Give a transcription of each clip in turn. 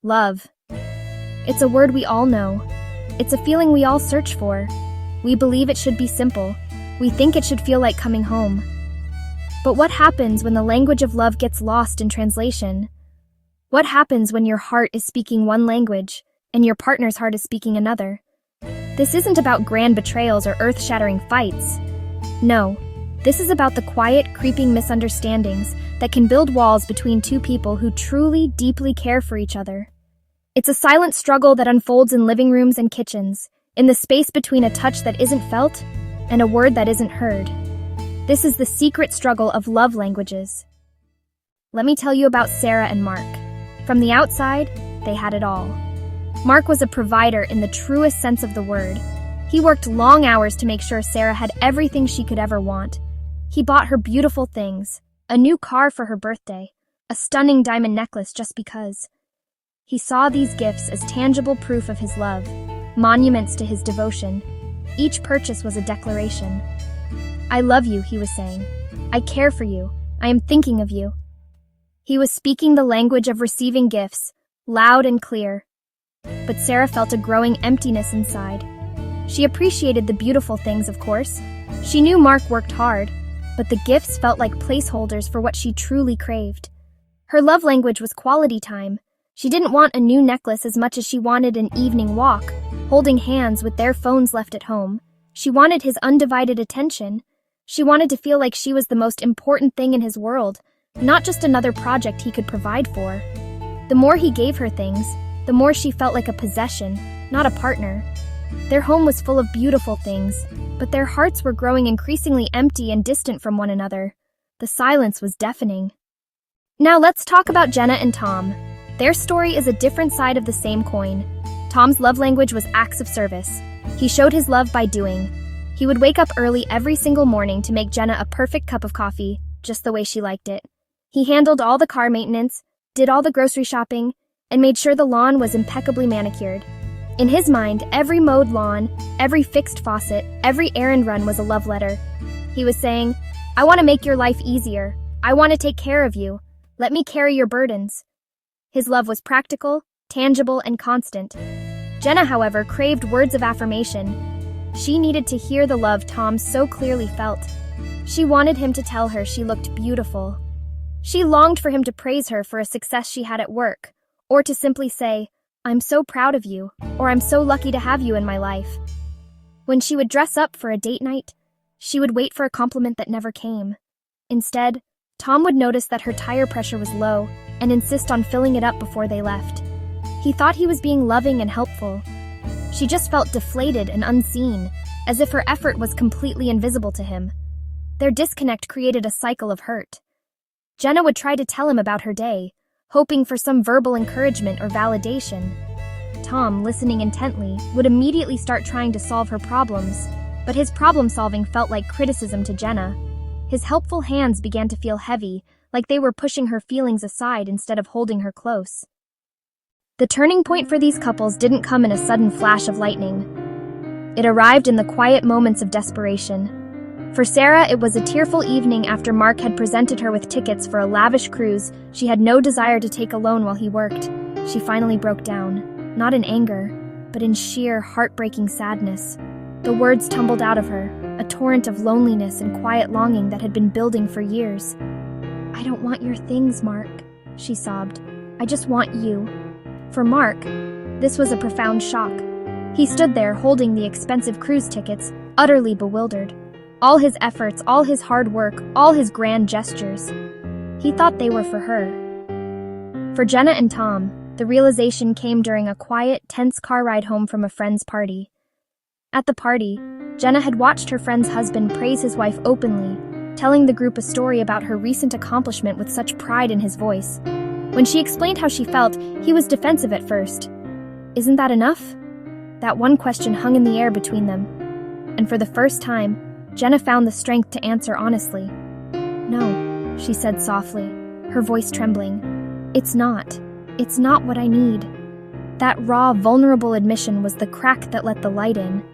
Love. It's a word we all know. It's a feeling we all search for. We believe it should be simple. We think it should feel like coming home. But what happens when the language of love gets lost in translation? What happens when your heart is speaking one language and your partner's heart is speaking another? This isn't about grand betrayals or earth-shattering fights. No, this is about the quiet, creeping misunderstandings that can build walls between two people who truly, deeply care for each other. It's a silent struggle that unfolds in living rooms and kitchens, in the space between a touch that isn't felt and a word that isn't heard. This is the secret struggle of love languages. Let me tell you about Sarah and Mark. From the outside, they had it all. Mark was a provider in the truest sense of the word. He worked long hours to make sure Sarah had everything she could ever want. He bought her beautiful things, a new car for her birthday, a stunning diamond necklace just because. He saw these gifts as tangible proof of his love, monuments to his devotion. Each purchase was a declaration. I love you, he was saying. I care for you. I am thinking of you. He was speaking the language of receiving gifts, loud and clear. But Sarah felt a growing emptiness inside. She appreciated the beautiful things, of course. She knew Mark worked hard, but the gifts felt like placeholders for what she truly craved. Her love language was quality time. She didn't want a new necklace as much as she wanted an evening walk, holding hands with their phones left at home. She wanted his undivided attention. She wanted to feel like she was the most important thing in his world, not just another project he could provide for. The more he gave her things, the more she felt like a possession, not a partner. Their home was full of beautiful things, but their hearts were growing increasingly empty and distant from one another. The silence was deafening. Now let's talk about Jenna and Tom. Their story is a different side of the same coin. Tom's love language was acts of service. He showed his love by doing. He would wake up early every single morning to make Jenna a perfect cup of coffee, just the way she liked it. He handled all the car maintenance, did all the grocery shopping, and made sure the lawn was impeccably manicured. In his mind, every mowed lawn, every fixed faucet, every errand run was a love letter. He was saying, I want to make your life easier. I want to take care of you. Let me carry your burdens. His love was practical, tangible, and constant. Jenna, however, craved words of affirmation. She needed to hear the love Tom so clearly felt. She wanted him to tell her she looked beautiful. She longed for him to praise her for a success she had at work, or to simply say, I'm so proud of you, or I'm so lucky to have you in my life. When she would dress up for a date night, she would wait for a compliment that never came. Instead, Tom would notice that her tire pressure was low and insist on filling it up before they left. He thought he was being loving and helpful. She just felt deflated and unseen, as if her effort was completely invisible to him. Their disconnect created a cycle of hurt. Jenna would try to tell him about her day, hoping for some verbal encouragement or validation. Tom, listening intently, would immediately start trying to solve her problems, but his problem-solving felt like criticism to Jenna. His helpful hands began to feel heavy, like they were pushing her feelings aside instead of holding her close. The turning point for these couples didn't come in a sudden flash of lightning. It arrived in the quiet moments of desperation. For Sarah, it was a tearful evening after Mark had presented her with tickets for a lavish cruise she had no desire to take alone while he worked. She finally broke down, not in anger, but in sheer, heartbreaking sadness. The words tumbled out of her, a torrent of loneliness and quiet longing that had been building for years. I don't want your things, Mark, she sobbed. I just want you. For Mark, this was a profound shock. He stood there holding the expensive cruise tickets, utterly bewildered. All his efforts, all his hard work, all his grand gestures. He thought they were for her. For Jenna and Tom, the realization came during a quiet, tense car ride home from a friend's party. At the party, Jenna had watched her friend's husband praise his wife openly, telling the group a story about her recent accomplishment with such pride in his voice. When she explained how she felt, he was defensive at first. Isn't that enough? That one question hung in the air between them. And for the first time, Jenna found the strength to answer honestly. No, she said softly, her voice trembling. It's not. It's not what I need. That raw, vulnerable admission was the crack that let the light in.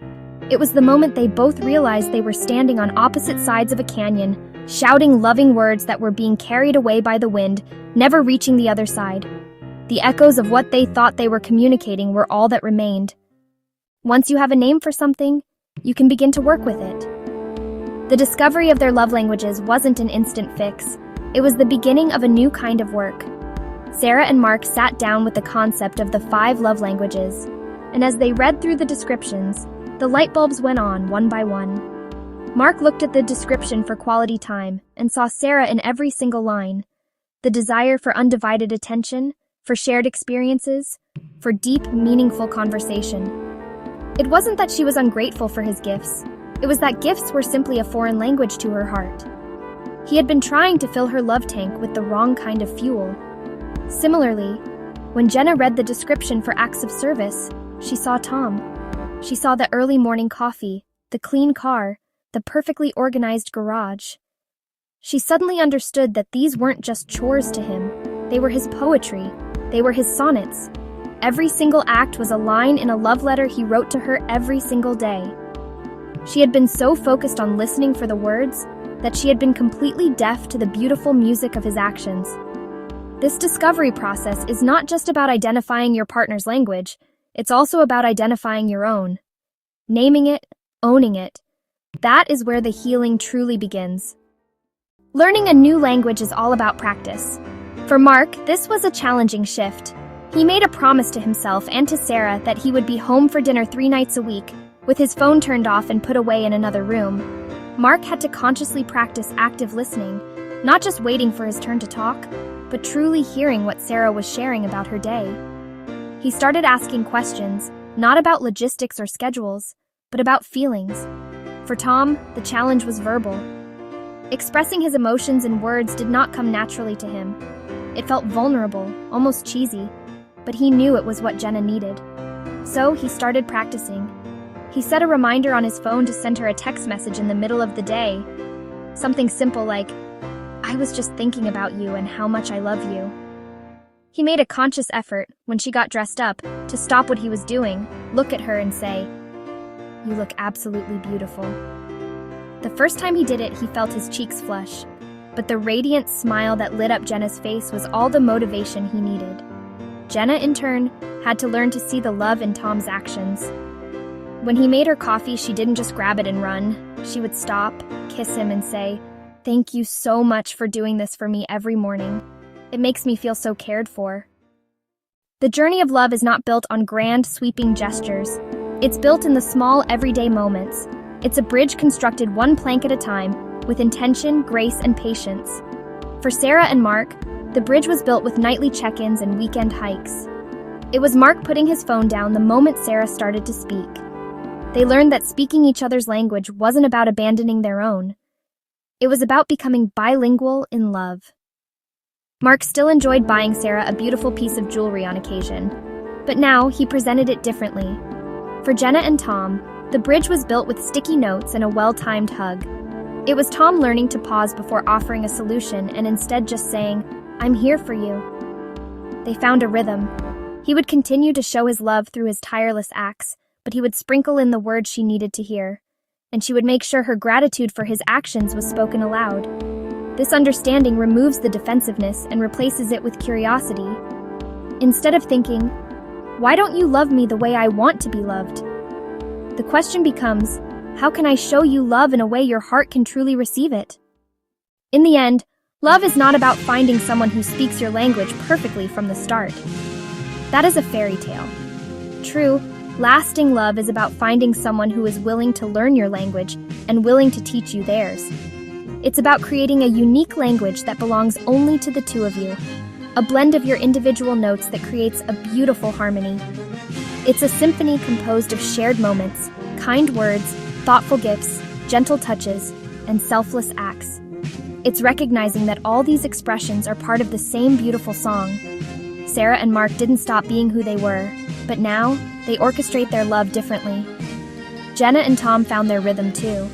It was the moment they both realized they were standing on opposite sides of a canyon, shouting loving words that were being carried away by the wind, never reaching the other side. The echoes of what they thought they were communicating were all that remained. Once you have a name for something, you can begin to work with it. The discovery of their love languages wasn't an instant fix. It was the beginning of a new kind of work. Sarah and Mark sat down with the concept of the 5 love languages, and as they read through the descriptions, the light bulbs went on one by one. Mark looked at the description for quality time and saw Sarah in every single line. The desire for undivided attention, for shared experiences, for deep, meaningful conversation. It wasn't that she was ungrateful for his gifts. It was that gifts were simply a foreign language to her heart. He had been trying to fill her love tank with the wrong kind of fuel. Similarly, when Jenna read the description for acts of service, she saw Tom. She saw the early morning coffee, the clean car, the perfectly organized garage. She suddenly understood that these weren't just chores to him. They were his poetry. They were his sonnets. Every single act was a line in a love letter he wrote to her every single day. She had been so focused on listening for the words that she had been completely deaf to the beautiful music of his actions. This discovery process is not just about identifying your partner's language, it's also about identifying your own. Naming it, owning it. That is where the healing truly begins. Learning a new language is all about practice. For Mark, this was a challenging shift. He made a promise to himself and to Sarah that he would be home for dinner 3 nights a week, with his phone turned off and put away in another room. Mark had to consciously practice active listening, not just waiting for his turn to talk, but truly hearing what Sarah was sharing about her day. He started asking questions, not about logistics or schedules, but about feelings. For Tom, the challenge was verbal. Expressing his emotions in words did not come naturally to him. It felt vulnerable, almost cheesy, but he knew it was what Jenna needed. So he started practicing. He set a reminder on his phone to send her a text message in the middle of the day. Something simple like, "I was just thinking about you and how much I love you." He made a conscious effort, when she got dressed up, to stop what he was doing, look at her and say, "You look absolutely beautiful." The first time he did it, he felt his cheeks flush, but the radiant smile that lit up Jenna's face was all the motivation he needed. Jenna, in turn, had to learn to see the love in Tom's actions. When he made her coffee, she didn't just grab it and run. She would stop, kiss him, and say, "Thank you so much for doing this for me every morning. It makes me feel so cared for." The journey of love is not built on grand, sweeping gestures. It's built in the small, everyday moments. It's a bridge constructed one plank at a time, with intention, grace, and patience. For Sarah and Mark, the bridge was built with nightly check-ins and weekend hikes. It was Mark putting his phone down the moment Sarah started to speak. They learned that speaking each other's language wasn't about abandoning their own. It was about becoming bilingual in love. Mark still enjoyed buying Sarah a beautiful piece of jewelry on occasion, but now he presented it differently. For Jenna and Tom, the bridge was built with sticky notes and a well-timed hug. It was Tom learning to pause before offering a solution and instead just saying, "I'm here for you." They found a rhythm. He would continue to show his love through his tireless acts, but he would sprinkle in the words she needed to hear, and she would make sure her gratitude for his actions was spoken aloud. This understanding removes the defensiveness and replaces it with curiosity. Instead of thinking, "Why don't you love me the way I want to be loved?" the question becomes, "How can I show you love in a way your heart can truly receive it?" In the end, love is not about finding someone who speaks your language perfectly from the start. That is a fairy tale. True, lasting love is about finding someone who is willing to learn your language and willing to teach you theirs. It's about creating a unique language that belongs only to the two of you, a blend of your individual notes that creates a beautiful harmony. It's a symphony composed of shared moments, kind words, thoughtful gifts, gentle touches, and selfless acts. It's recognizing that all these expressions are part of the same beautiful song. Sarah and Mark didn't stop being who they were, but now they orchestrate their love differently. Jenna and Tom found their rhythm too.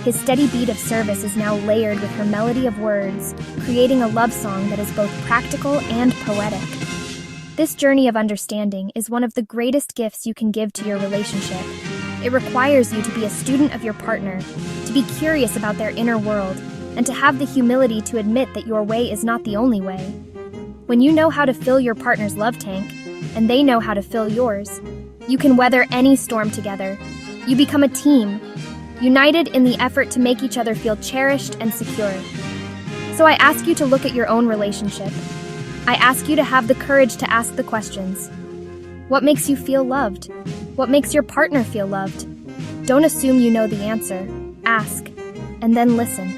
His steady beat of service is now layered with her melody of words, creating a love song that is both practical and poetic. This journey of understanding is one of the greatest gifts you can give to your relationship. It requires you to be a student of your partner, to be curious about their inner world, and to have the humility to admit that your way is not the only way. When you know how to fill your partner's love tank, and they know how to fill yours, you can weather any storm together. You become a team, united in the effort to make each other feel cherished and secure. So I ask you to look at your own relationship. I ask you to have the courage to ask the questions. What makes you feel loved? What makes your partner feel loved? Don't assume you know the answer. Ask, and then listen.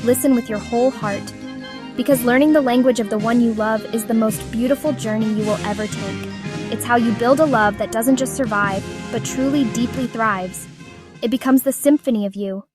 Listen with your whole heart. Because learning the language of the one you love is the most beautiful journey you will ever take. It's how you build a love that doesn't just survive, but truly deeply thrives. It becomes the symphony of you,